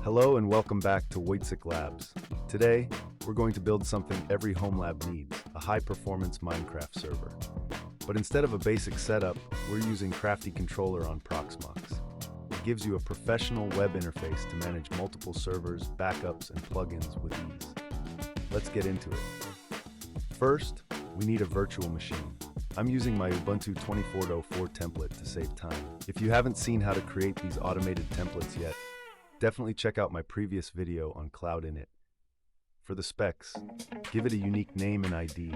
Hello and welcome back to Woitzik Labs. Today, we're going to build something every Homelab needs, a high-performance Minecraft server. But instead of a basic setup, we're using Crafty Controller on Proxmox. It gives you a professional web interface to manage multiple servers, backups, and plugins with ease. Let's get into it. First, we need a virtual machine. I'm using my Ubuntu 24.04 template to save time. If you haven't seen how to create these automated templates yet, definitely check out my previous video on Cloud Init. For the specs, give it a unique name and ID.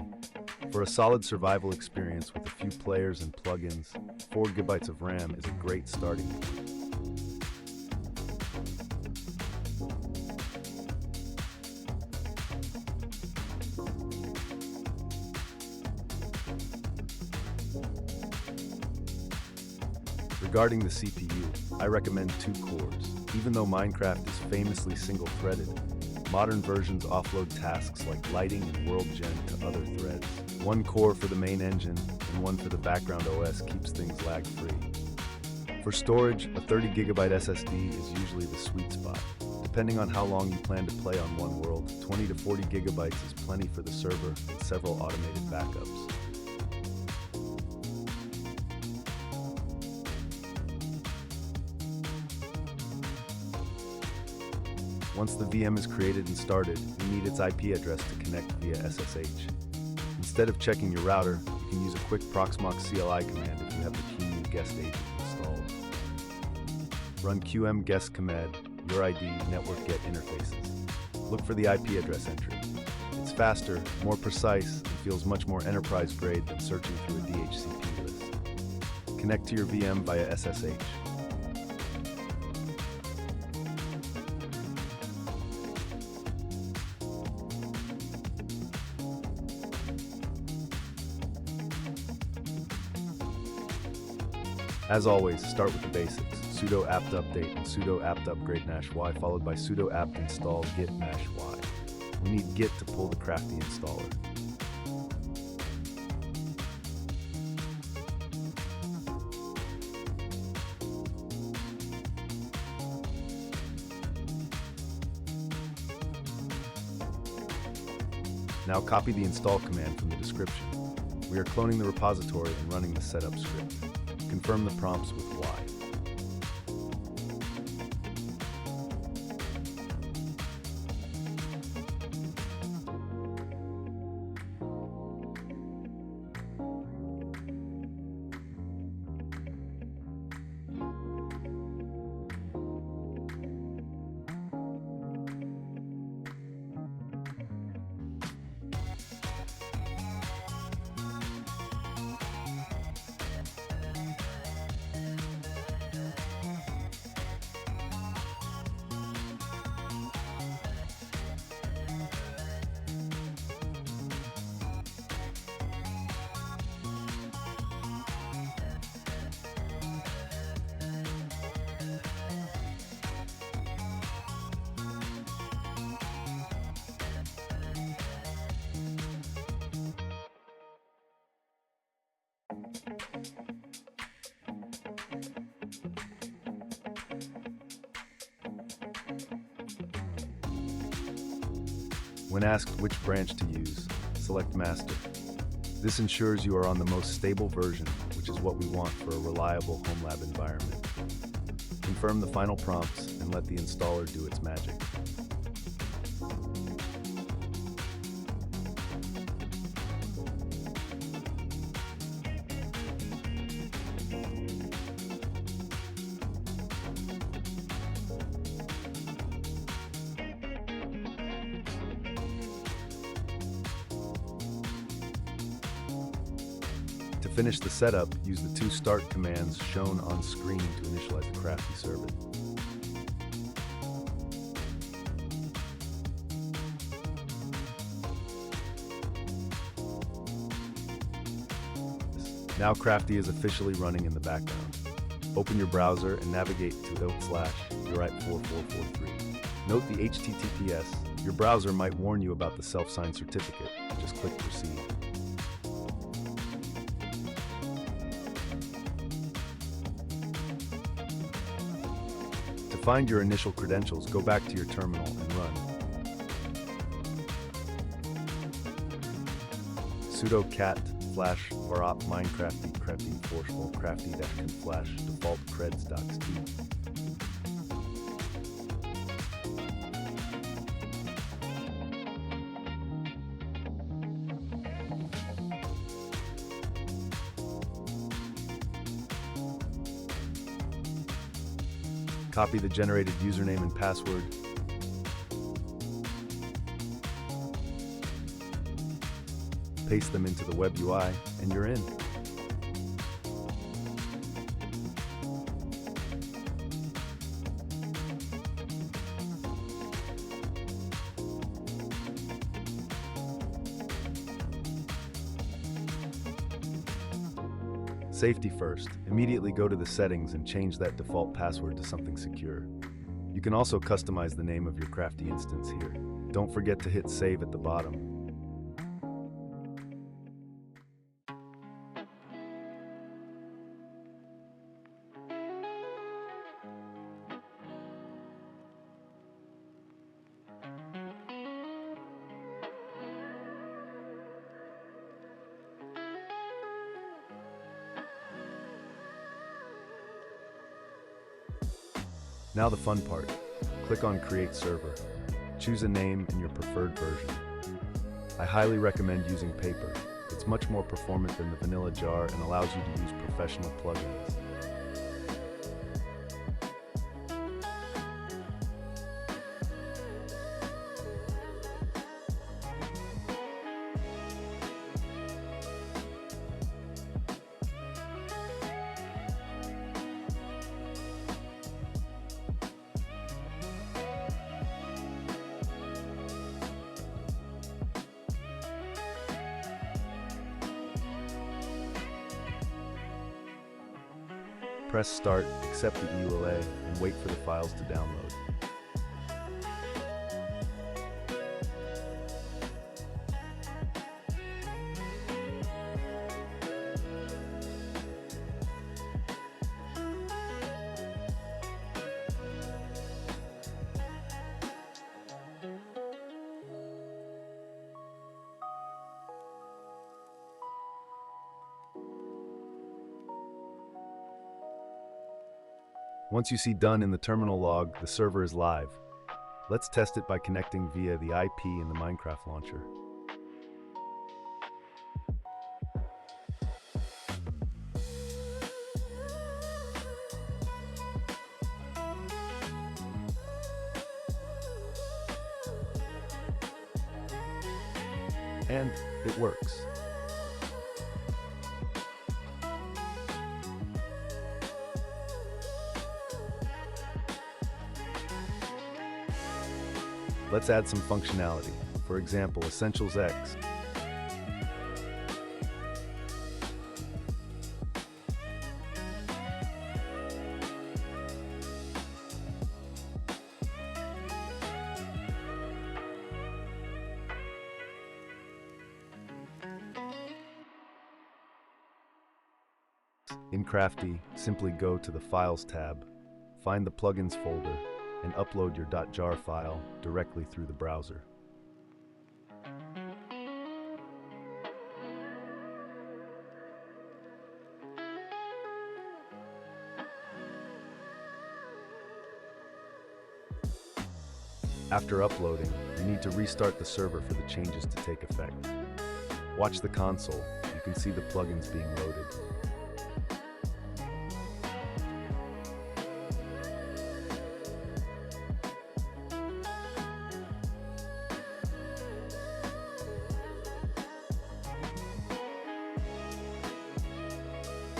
For a solid survival experience with a few players and plugins, 4 GB of RAM is a great starting point. Regarding the CPU, I recommend 2 cores. Even though Minecraft is famously single-threaded, modern versions offload tasks like lighting and world gen to other threads. 1 core for the main engine and 1 for the background OS keeps things lag-free. For storage, a 30 GB SSD is usually the sweet spot. Depending on how long you plan to play on one world, 20 to 40 GB is plenty for the server and several automated backups. Once the VM is created and started, you need its IP address to connect via SSH. Instead of checking your router, you can use a quick Proxmox CLI command if you have the key new guest agent installed. Run qm guest command, your ID, network get interfaces. Look for the IP address entry. It's faster, more precise, and feels much more enterprise grade than searching through a DHCP list. Connect to your VM via SSH. As always, start with the basics, sudo apt update and sudo apt upgrade -y followed by sudo apt install git -y. We need git to pull the Crafty installer. Now copy the install command from the description. We are cloning the repository and running the setup script. Confirm the prompts with Y. When asked which branch to use, select Master. This ensures you are on the most stable version, which is what we want for a reliable Homelab environment. Confirm the final prompts and let the installer do its magic. To finish the setup, use the 2 start commands shown on screen to initialize the Crafty server. Now Crafty is officially running in the background. Open your browser and navigate to /4443. Note the HTTPS. Your browser might warn you about the self-signed certificate. Just click Proceed. find your initial credentials, go back to your terminal and run sudo cat flash varop minecrafty crafty forceful crafty -can flash default creds.xt. Copy the generated username and password. Paste them into the web UI, and you're in. Safety first. Immediately go to the settings and change that default password to something secure. You can also customize the name of your Crafty instance here. Don't forget to hit save at the bottom. Now the fun part. Click on Create Server. Choose a name and your preferred version. I highly recommend using Paper. It's much more performant than the vanilla jar and allows you to use professional plugins. Press Start, accept the EULA, and wait for the files to download. Once you see done in the terminal log, the server is live. Let's test it by connecting via the IP in the Minecraft launcher. And it works. Let's add some functionality. For example, EssentialsX. In Crafty, simply go to the Files tab, find the Plugins folder, and upload your .jar file directly through the browser. After uploading, you need to restart the server for the changes to take effect. Watch the console, you can see the plugins being loaded.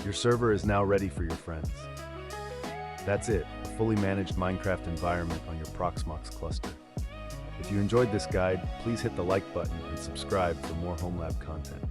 Your server is now ready for your friends. That's it, a fully managed Minecraft environment on your Proxmox cluster. If you enjoyed this guide, please hit the like button and subscribe for more Homelab content.